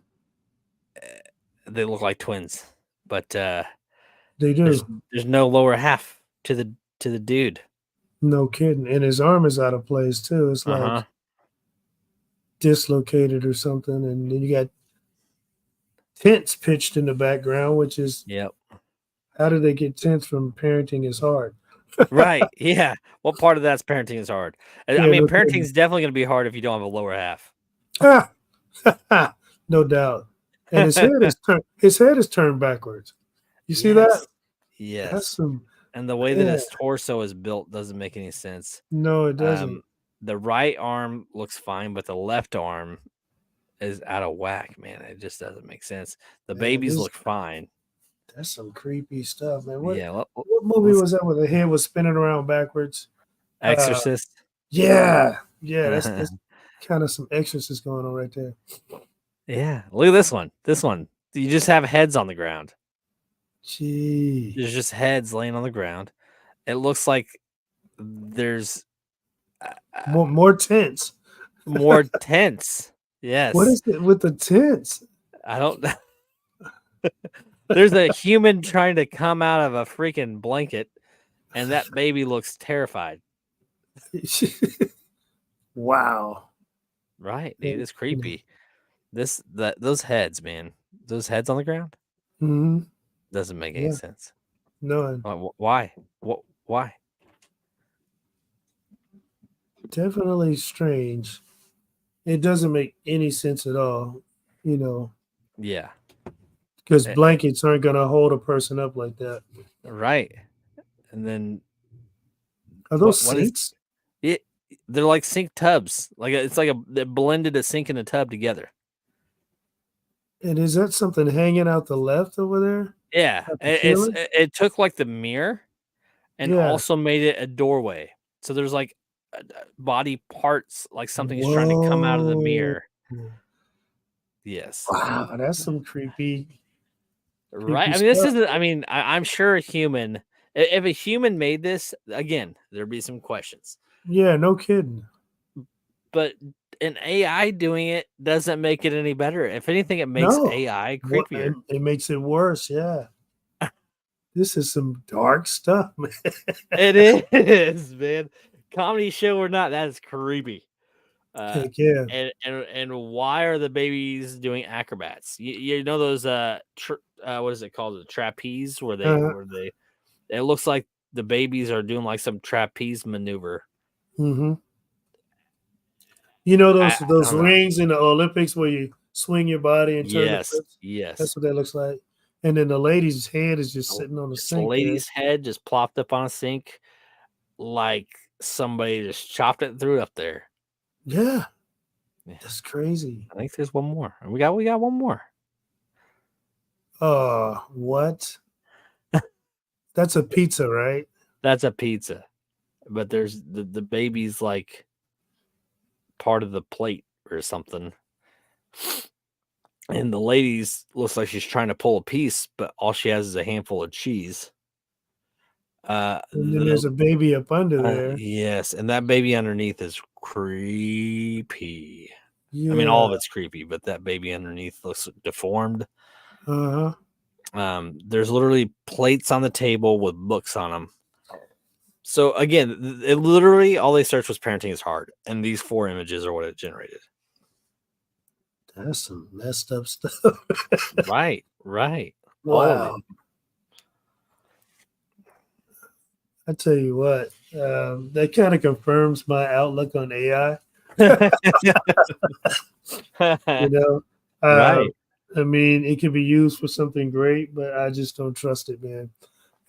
They look like twins, but They there's do. there's no lower half to the dude. No kidding. And his arm is out of place too. It's Uh huh. like dislocated or something. And then you got tents pitched in the background, which is, Yep. how do they get tents from parenting is hard? Right. Yeah. What part of that's parenting is hard? I Yeah, mean, no parenting kidding. is definitely going to be hard if you don't have a lower half. Ah, no doubt. And his head is turned backwards. You see that? Yes. That's Yes. some And the way that man. his torso is built doesn't make any sense. No, it doesn't. Um, the right arm looks fine, but the left arm is out of whack, man. It just doesn't make sense. The Man, babies this look fine. that's some creepy stuff, man. What Yeah. what movie Let's was that where the head was spinning around backwards? Uh Exorcist. yeah. Yeah, that's kind of some exorcist going on right there. Yeah. Look at this one. This one. You just have heads on the ground. Gee. There's just heads laying on the ground. It looks like there's More tense. more tense. What Yes. is it with the tense? I don't know. There's a human trying to come out of a freaking blanket, and that baby looks terrified. Wow. Right, dude. It's creepy. Those heads, man. Those heads on the ground Mm-hmm. doesn't make any Yeah. sense. None. Why? Why? Definitely strange. It doesn't make any sense at all, Yeah. because Eh, blankets aren't going to hold a person up like that. right. And then Are those what is sinks? it? They're like sink tubs. Like it's like they blended a sink and a tub together. And is that something hanging out the left over there Yeah. at the ceiling? It took like the mirror and Yeah. also made it a doorway. So there's like body parts, like something's trying to come out of the Whoa. mirror. Yes. Wow, that's some creepy Right. I mean, this stuff. isn't, I mean, I'm sure a human, if a human made this, again, there'd be some questions. Yeah, no kidding. But an AI doing it doesn't make it any better. If anything, it makes No. AI What, creepier. it makes it worse. Yeah. This is some dark stuff, man. It is, man. Comedy show or not, that is creepy. Heck yeah. And why are the babies doing acrobats? You know those what is it called, the trapeze where they it looks like the babies are doing like some trapeze maneuver. Mm-hmm. You know I those don't know. rings in the Olympics where you swing your body and turn the Yes, flips? yes. That's what that looks like. And then the lady's head is just sitting on the It's the sink there. lady's head just plopped up on a sink, like somebody just chopped it through up there. Yeah. Yeah. That's crazy. I think there's one more. We got one more. What? That's a pizza, right? That's a pizza, but there's the baby's like part of the plate or something. And the lady's looks like she's trying to pull a piece, but all she has is a handful of cheese. And then there's a baby up under there. Yes, and that baby underneath is creepy. Yeah. I mean, all of it's creepy, but that baby underneath looks deformed. Uh-huh. There's literally plates on the table with books on them. So again, it literally all they searched was parenting is hard, and these 4 images are what it generated. That's some messed up stuff. Right. Wow. I tell you what, that kind of confirms my outlook on AI. Right. I mean, it can be used for something great, but I just don't trust it, man.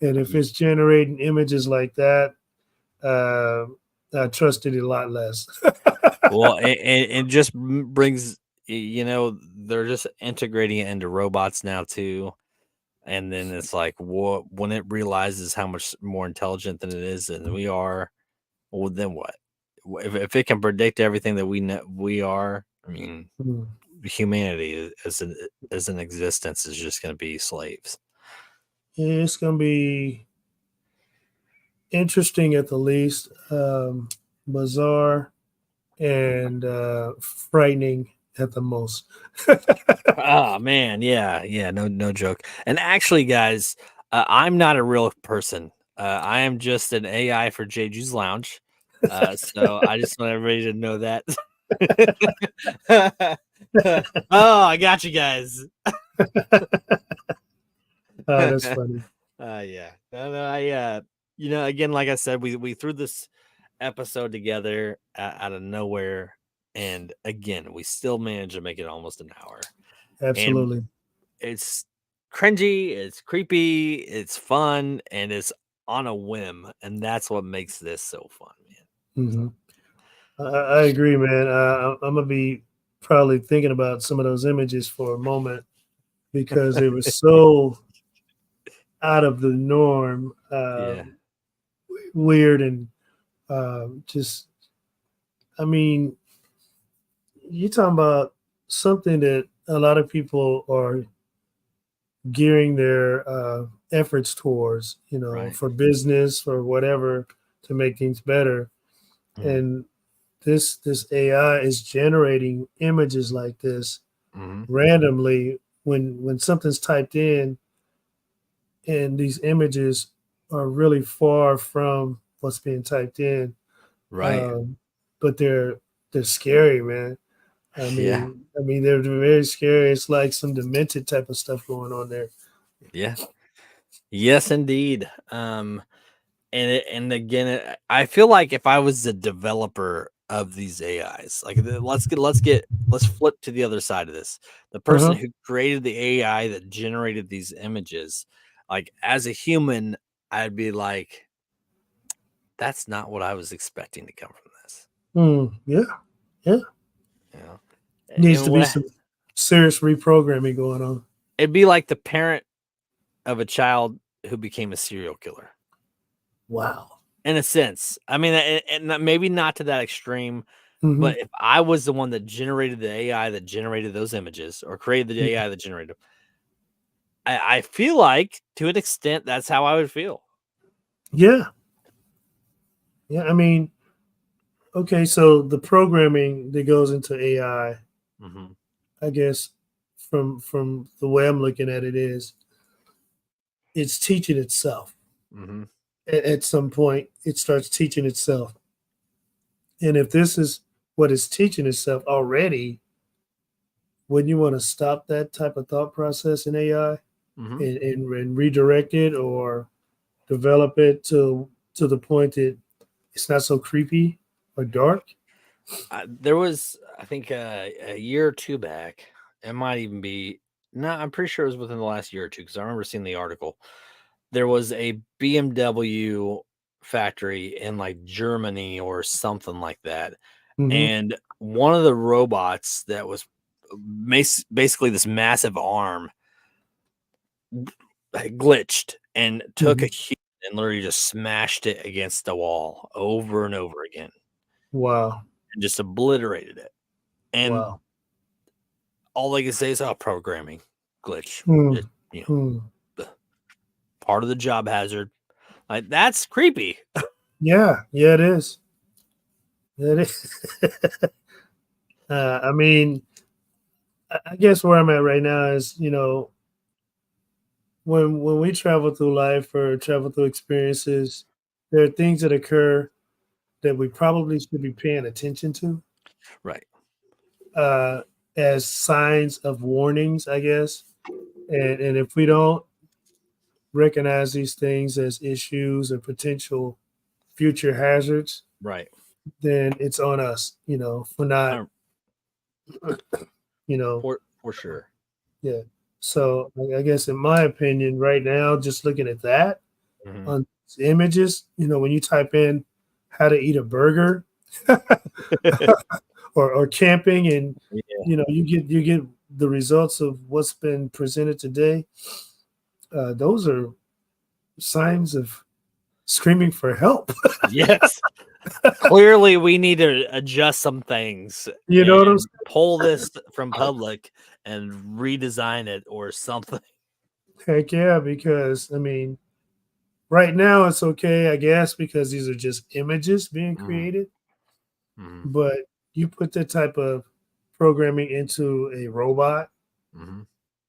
And if it's generating images like that, I trust it a lot less. Well, and just brings, they're just integrating it into robots now too. And then it's like, when it realizes how much more intelligent than it is than we are, well, then what? If it can predict everything that we are, I mean, humanity as an existence is just going to be slaves. It's going to be interesting at the least, bizarre, and frightening at the most. Oh man, yeah, no joke. And actually, guys, I'm not a real person. I am just an AI for JJ's Lounge. So I just want everybody to know that. Oh, I got you guys. That's funny. Yeah. No, again, like I said, we threw this episode together out of nowhere, and again, we still managed to make it almost an hour. Absolutely. And it's cringy, it's creepy, it's fun, and it's on a whim, and that's what makes this so fun, man. Mm-hmm. I agree, man. I'm gonna be probably thinking about some of those images for a moment because they were so out of the norm, weird, and just. I mean, you're talking about something that a lot of people are gearing their efforts towards, Right. for business, for whatever, to make things better. and this AI is generating images like this randomly when something's typed in, and these images are really far from what's being typed in. Right. But they're scary, man. I Yeah. mean, they're very scary. It's like some demented type of stuff going on there. Yeah. Yes, indeed. And again, I feel like if I was the developer of these AIs, like let's flip to the other side of this. The person who created the AI that generated these images, like as a human, I'd be like, that's not what I was expecting to come from this. Yeah. You know, Needs and to be some serious reprogramming going on. it'd be like the parent of a child who became a serial killer. Wow. In a sense, I mean, and maybe not to that extreme, but if I was the one that generated the AI that generated those images or created the AI that generated them, I feel like to an extent that's how I would feel. Yeah. Yeah. I mean, okay, so the programming that goes into AI, I guess from the way I'm looking at it is it's teaching itself. At some point, it starts teaching itself. And if this is what it's teaching itself already, wouldn't you want to stop that type of thought process in AI and redirect it or develop it to the point that it's not so creepy or dark? There was, I think, a year or two back. It might even be. No, I'm pretty sure it was within the last year or two because I remember seeing the article. There was a BMW factory in like Germany or something like that, and one of the robots that was basically this massive arm glitched and took a human and literally just smashed it against the wall over and over again. Wow. And just obliterated it. And Wow. all they can say is, "Oh, programming glitch." Mm. You know, part of the job hazard. Like that's creepy. Yeah, it is. It is. I mean, I guess where I'm at right now is, when we travel through life or travel through experiences, there are things that occur that we probably should be paying attention to, Right. as signs of warnings, I guess. And if we don't recognize these things as issues or potential future hazards, Right. then it's on us, for not, For sure. yeah. So I guess in my opinion, right now, just looking at that on images, when you type in how to eat a burger or camping, and you get the results of what's been presented today. Those are signs of screaming for help. Yes. Clearly, we need to adjust some things. You know what I'm saying? Pull this from public and redesign it or something. Heck yeah, because I mean, right now it's okay, I guess, because these are just images being created. But you put that type of programming into a robot,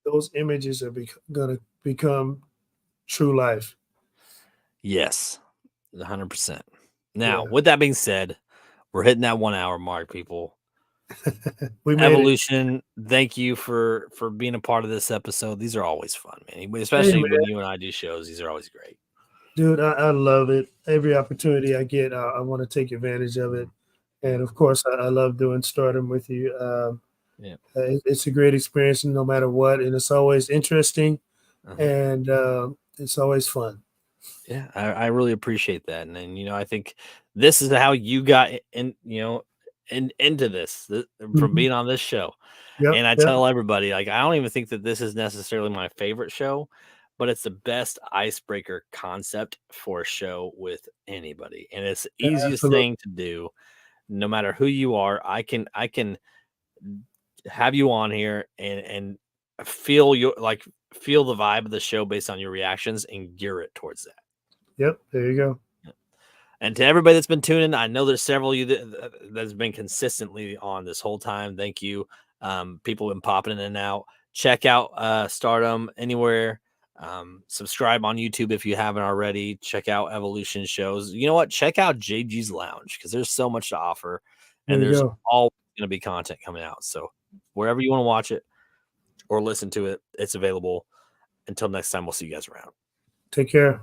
those images are going to become true life. Yes, 100%. Now, with that being said, we're hitting that 1 hour mark, people. We made Ev.O.Lution, thank you for being a part of this episode. These are always fun, man. Especially when you and I do shows. These are always great. Dude, I love it. Every opportunity I get, I want to take advantage of it. And of course, I love doing StarrDumB with you. It's a great experience no matter what. And it's always interesting and it's always fun. Yeah, I really appreciate that. And I think this is how you got into this from being on this show. And I tell everybody, like, I don't even think that this is necessarily my favorite show, but it's the best icebreaker concept for a show with anybody. And it's the easiest thing to do, no matter who you are. I can have you on here and feel feel the vibe of the show based on your reactions and gear it towards that. Yep, there you go. And to everybody that's been tuning, I know there's several of you that's been consistently on this whole time. Thank you. People have been popping in and out. Check out StarrDumB anywhere. Subscribe on YouTube if you haven't already. Check out Ev.O.Lution shows. You know what? Check out JG's Lounge because there's so much to offer, and there's all going to be content coming out. So wherever you want to watch it or listen to it, it's available. Until next time, we'll see you guys around. Take care.